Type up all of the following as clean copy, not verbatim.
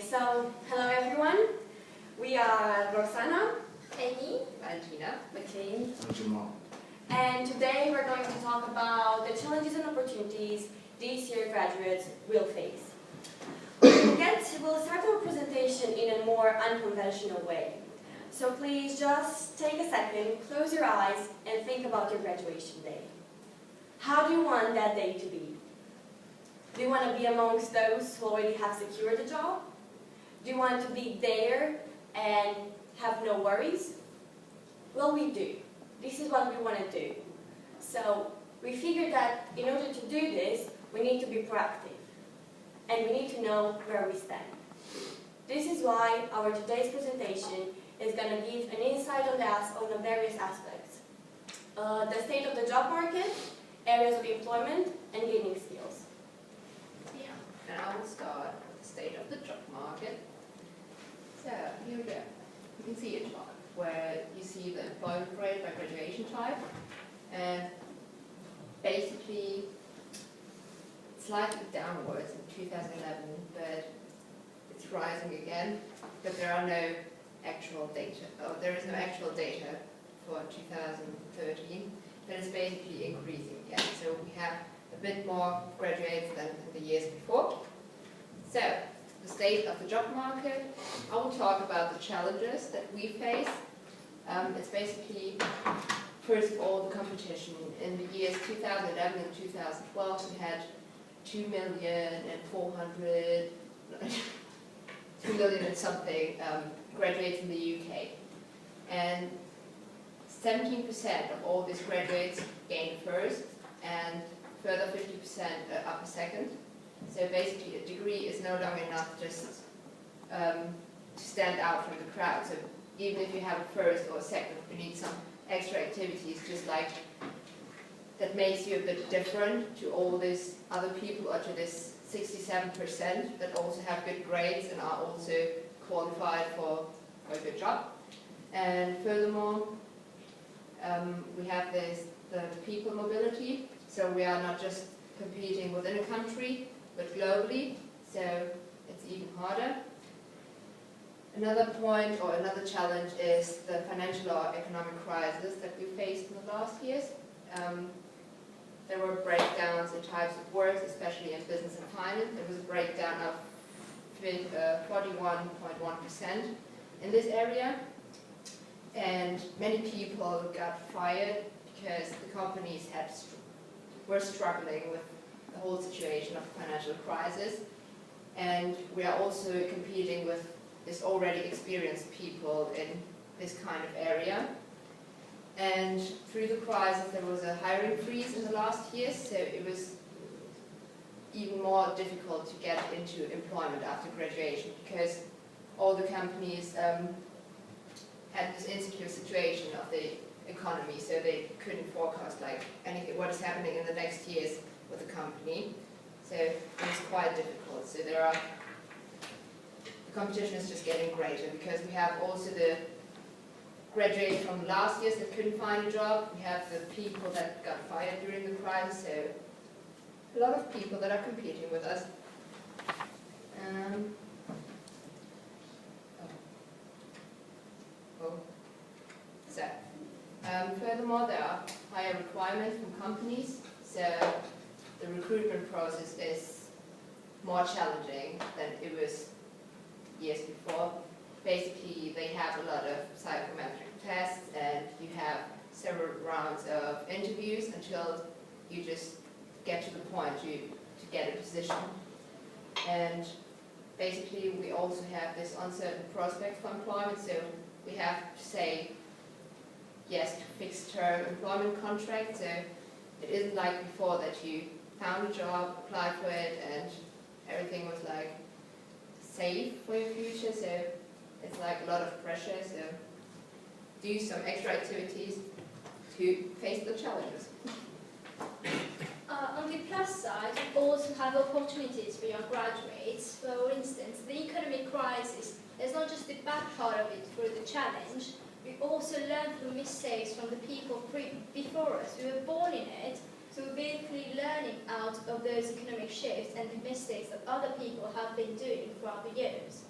So hello everyone. We are Roxana, Amy, Valentina, McLean, and Jamal. and today we're going to talk about the challenges and opportunities these year graduates will face. We'll start our presentation in a more unconventional way. So please just take a second, close your eyes, and think about your graduation day. How do you want that day to be? Do you want to be amongst those who already have secured a job? Do you want to be there and have no worries? Well, we do. This is what we want to do. So we figured that in order to do this, we need to be proactive. And we need to know where we stand. This is why our today's presentation is going to give an insight on the various aspects. The state of the job market, areas of employment, and gaining skills. yeah, and I will start with the state of the job market. So here we go. You can see a chart where you see the employment rate by graduation type, and basically slightly downwards in 2011, but it's rising again. But there are no actual data. There is no actual data for 2013, but it's basically increasing again. So we have a bit more graduates than in the years before. So the state of the job market. I will talk about the challenges that we face. It's basically, first of all, the competition. In the years 2011 and 2012, we had 2 million and something graduates in the UK. And 17% of all these graduates gained first, and further 50% upper second. So basically a degree is no longer enough just to stand out from the crowd. So even if you have a first or a second, you need some extra activities, just like that makes you a bit different to all these other people, or to this 67% that also have good grades and are also qualified for a good job. And furthermore, we have the people mobility. So we are not just competing within a country, but globally, so it's even harder. Another point or another challenge is the financial or economic crisis that we faced in the last years. There were breakdowns in types of work, especially in business and finance. There was a breakdown of 41.1% in this area, and many people got fired because the companies were struggling with the whole situation of the financial crisis, and we are also competing with this already experienced people in this kind of area. And through the crisis there was a hiring freeze in the last years, so it was even more difficult to get into employment after graduation, because all the companies had this insecure situation of the economy, so they couldn't forecast like anything, what is happening in the next years with the company. So it was quite difficult. So the competition is just getting greater, because we have also the graduates from last years that couldn't find a job. We have the people that got fired during the crisis, so a lot of people that are competing with us. Furthermore, there are higher requirements from companies, so the recruitment process is more challenging than it was years before. Basically, they have a lot of psychometric tests, and you have several rounds of interviews until you just get to the point to get a position. And basically, we also have this uncertain prospect for employment, so we have to say yes to fixed-term employment contracts. So it isn't like before that you found a job, applied for it, and everything was like safe for your future. So it's like a lot of pressure. So do some extra activities to face the challenges. On the plus side, you also have opportunities for your graduates. For instance, the economic crisis is not just the bad part of it for the challenge. We also learn from mistakes from the people before us. We were born in it, so we're basically learning out of those economic shifts and the mistakes that other people have been doing throughout the years.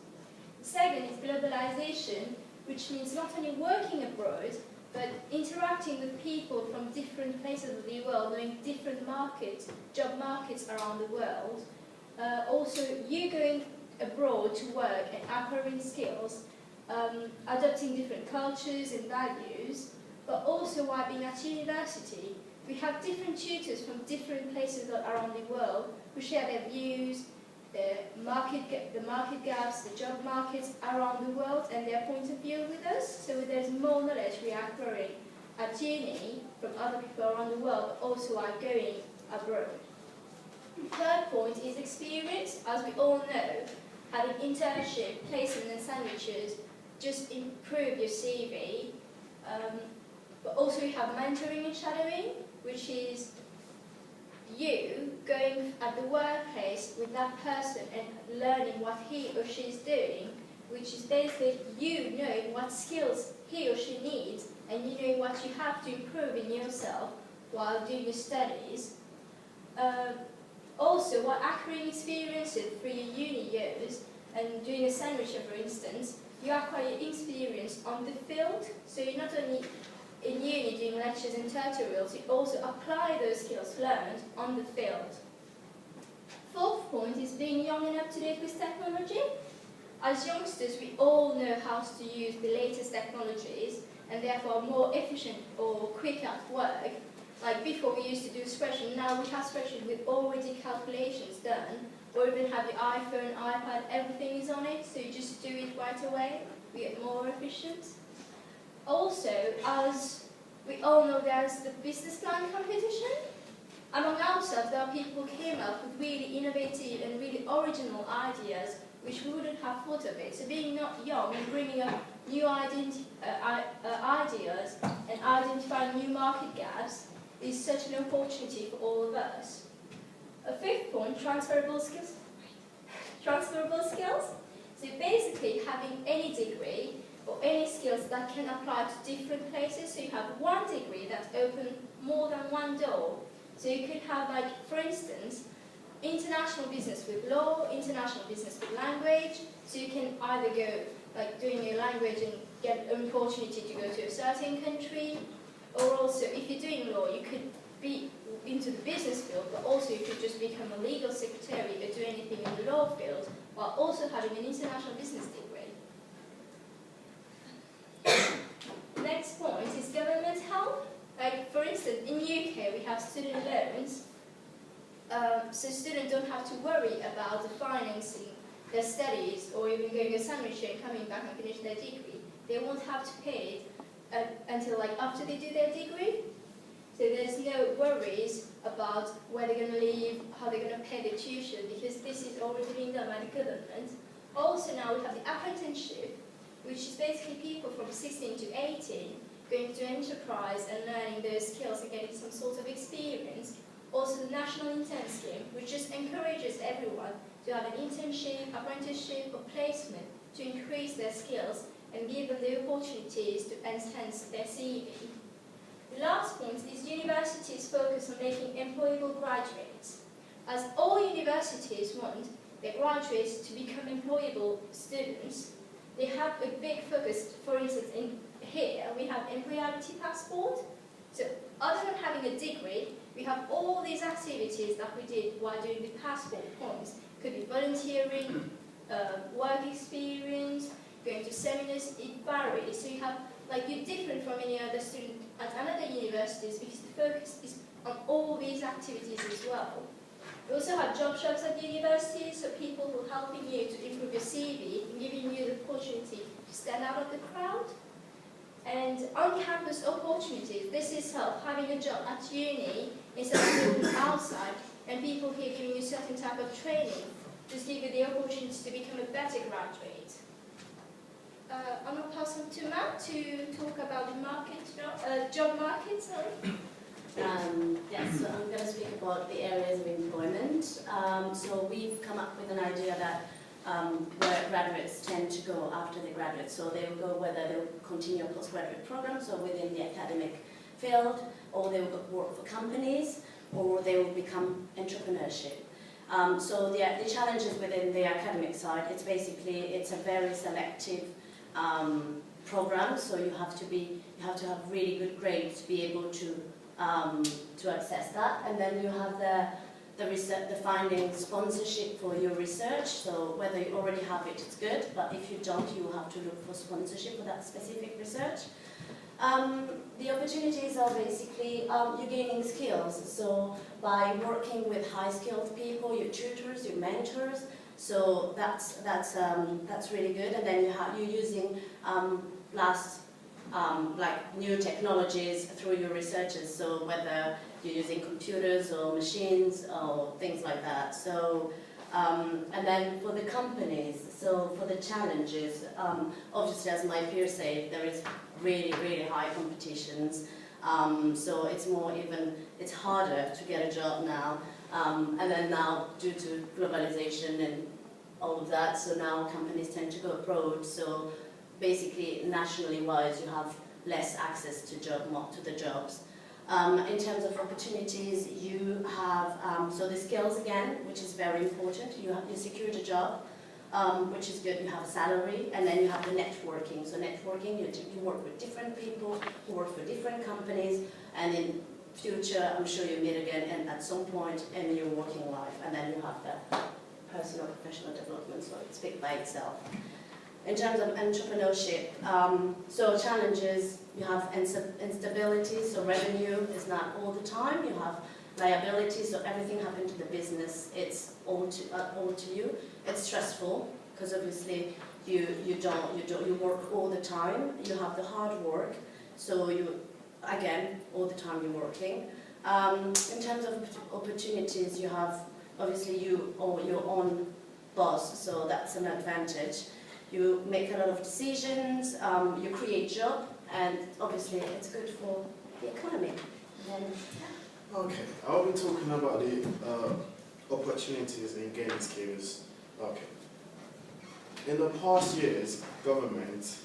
Second is globalization, which means not only working abroad, but interacting with people from different places of the world, knowing different markets, job markets around the world. Also, you going abroad to work and acquiring skills, adopting different cultures and values, but also while being at university, we have different tutors from different places around the world who share their views, the market gaps, the job markets around the world and their point of view with us. So there's more knowledge we are acquiring at uni from other people around the world, but also are going abroad. Third point is experience. As we all know, having internship, placement and sandwiches just improve your CV. But also we have mentoring and shadowing, which is you going at the workplace with that person and learning what he or she is doing, which is basically you knowing what skills he or she needs and you know what you have to improve in yourself while doing your studies. Also, while acquiring experiences through your uni years and doing a sandwich, for instance, you acquire experience on the field, so you're not only in uni doing lectures and tutorials, you also apply those skills learned on the field. Fourth point is being young and up to date with technology. As youngsters, we all know how to use the latest technologies and therefore more efficient or quick at work. Like before we used to do spreadsheets, now we have spreadsheets with already calculations done, or even have your iPhone, iPad, everything is on it, so you just do it right away, we get more efficient. Also, as we all know, there's the business plan competition. Among ourselves, there are people who came up with really innovative and really original ideas which we wouldn't have thought of it. So being not young and bringing up new ideas and identifying new market gaps is such an opportunity for all of us. A fifth point, transferable skills. Transferable skills. So basically having any degree or any skills that can apply to different places. So you have one degree that opens more than one door. So you could have, like, for instance, international business with law, international business with language. So you can either go, like, doing your language and get an opportunity to go to a certain country, or also, if you're doing law, you could be into the business field, but also you could just become a legal secretary or do anything in the law field, while also having an international business degree. Next point is government help. Like, for instance, in UK, we have student loans, so students don't have to worry about the financing their studies or even going to sandwich and coming back and finish their degree. They won't have to pay it until like after they do their degree. So there's no worries about where they're going to live, how they're going to pay the tuition, because this is already being done by the government. Also now we have the apprenticeship, which is basically people from 16 to 18 going to enterprise and learning those skills and getting some sort of experience. Also the National Intern Scheme, which just encourages everyone to have an internship, apprenticeship or placement to increase their skills and give them the opportunities to enhance their CV. The last point is universities focus on making employable graduates. As all universities want their graduates to become employable students, they have a big focus. For instance, in here we have employability passport. So other than having a degree, we have all these activities that we did while doing the passport points. Could be volunteering, work experience, going to seminars. It varies. So you have, like, you're different from any other student at another universities because the focus is on all these activities as well. We also have job shops at universities, so people who are helping you to improve your CV and giving you the opportunity to stand out of the crowd. And on-campus opportunities, this is help having a job at uni instead of looking outside, and people here giving you certain type of training, just give you the opportunity to become a better graduate. I'm going to pass on to Matt to talk about the market, job market. Yes, so I'm going to speak about the areas of employment. So we've come up with an idea that where graduates tend to go after they graduate. So they will go whether they'll continue a postgraduate program, so within the academic field, or they will work for companies, or they will become entrepreneurship. So the challenges within the academic side, it's a very selective program. So you have to have really good grades to be able to access that, and then you have the finding sponsorship for your research. So whether you already have it, it's good, but if you don't, you have to look for sponsorship for that specific research. The opportunities are basically you're gaining skills. So by working with high-skilled people, your tutors, your mentors, so that's really good. And then you're using like new technologies through your researches. So whether you're using computers or machines or things like that. So and then for the companies, so for the challenges, obviously as my peers say, there is really high competitions. So it's harder to get a job now. And then now due to globalization and all of that, so now companies tend to go abroad. So basically nationally wise, you have less access to the jobs. In terms of opportunities, you have so the skills again, which is very important. You secured a job, which is good. You have a salary, and then you have the networking. So networking, you work with different people, who work for different companies, and in future, I'm sure you meet again, and at some point in your working life, and then you have the personal professional development. So it speaks by itself. In terms of entrepreneurship, so challenges, you have instability, so revenue is not all the time. You have liability, so everything happens to the business. It's all to you. It's stressful because obviously you work all the time. You have the hard work, so again all the time you're working. In terms of opportunities, you have obviously your own boss, so that's an advantage. You make a lot of decisions, you create jobs, and obviously it's good for the economy. And then, yeah. Okay, I'll be talking about the opportunities in gaining skills. Okay. In the past years, governments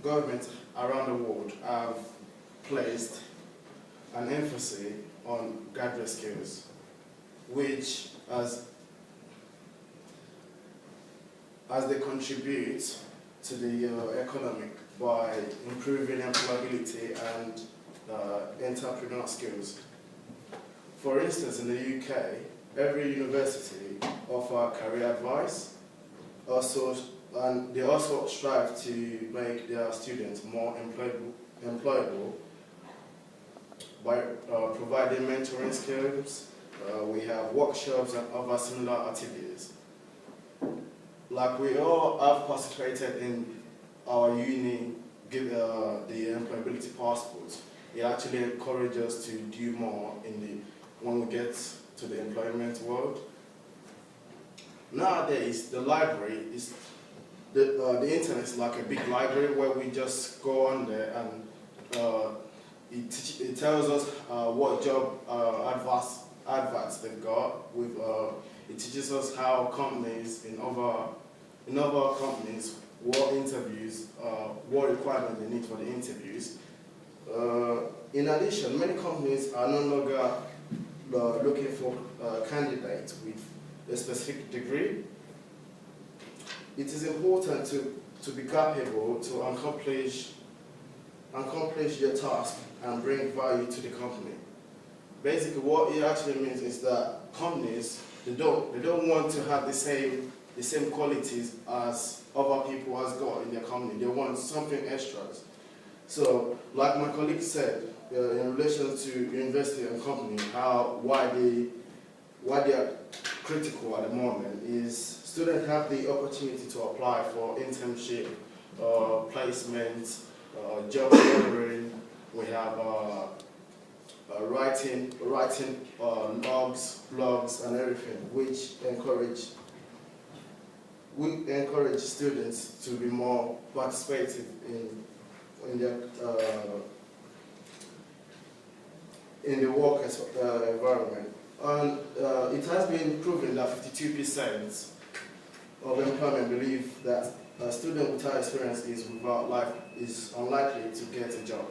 around the world have placed an emphasis on graduate skills, which as they contribute to the economy by improving employability and entrepreneurial skills. For instance, in the UK, every university offers career advice, and they also strive to make their students more employable by providing mentoring skills. We have workshops and other similar activities. Like we all have participated in our uni, give the employability passports. It actually encourages us to do more when we get to the employment world. Nowadays, the library is the internet is like a big library where we just go on there and it tells us what job adverts they've got. It teaches us how companies in other companies, what interviews, what requirements they need for the interviews. In addition, many companies are no longer looking for candidates with a specific degree. It is important to be capable to accomplish your task and bring value to the company. Basically, what it actually means is that companies they don't want to have the same qualities as other people has got in their company. They want something extras. So, like my colleague said, in relation to university and company, why they are critical at the moment is students have the opportunity to apply for internship, placement, job sharing. We have writing blogs and everything, which encourage students to be more participative in the work environment. And it has been proven that 52% of employment believe that a student without experience is unlikely to get a job.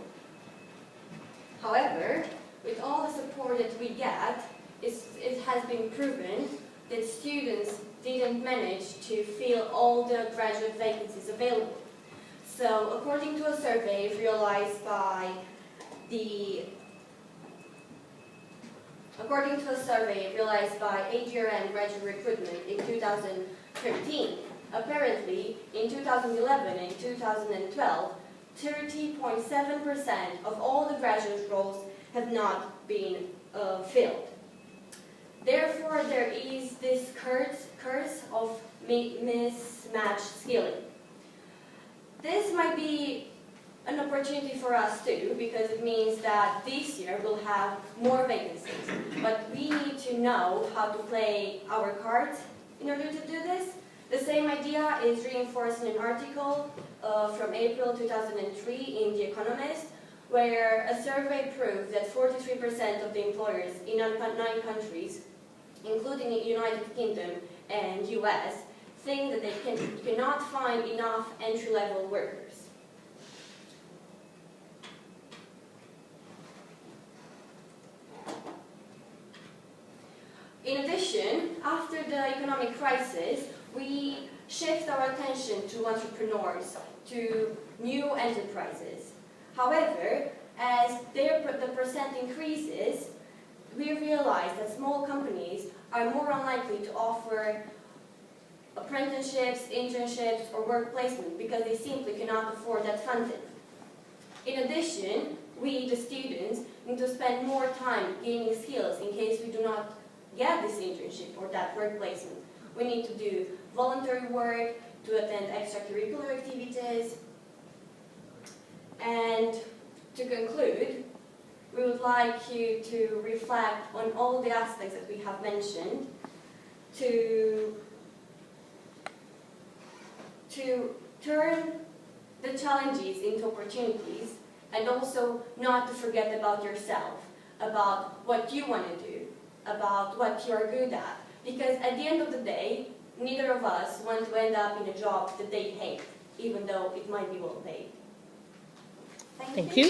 However, with all the support that we get, it has been proven that students didn't manage to fill all the graduate vacancies available. So according to a survey realized by HRM Graduate Recruitment in 2013, apparently in 2011 and 2012, 30.7% of all the graduate roles have not been filled. Therefore, there is this curse of mismatched skilling. This might be an opportunity for us too, because it means that this year we'll have more vacancies. But we need to know how to play our cards in order to do this. The same idea is reinforced in an article from April 2003 in The Economist, where a survey proved that 43% of the employers in 9 countries, including the United Kingdom and US, think that they cannot find enough entry-level workers. In addition, after the economic crisis, we shift our attention to entrepreneurs, to new enterprises. However, as the percent increases, we realize that small companies are more unlikely to offer apprenticeships, internships, or work placement because they simply cannot afford that funding. In addition, we, the students, need to spend more time gaining skills in case we do not get this internship or that work placement. We need to do voluntary work, to attend extracurricular activities. And to conclude, we would like you to reflect on all the aspects that we have mentioned, to turn the challenges into opportunities, and also not to forget about yourself, about what you want to do, about what you're good at. Because at the end of the day, neither of us want to end up in a job that they hate, even though it might be well paid. Thank you.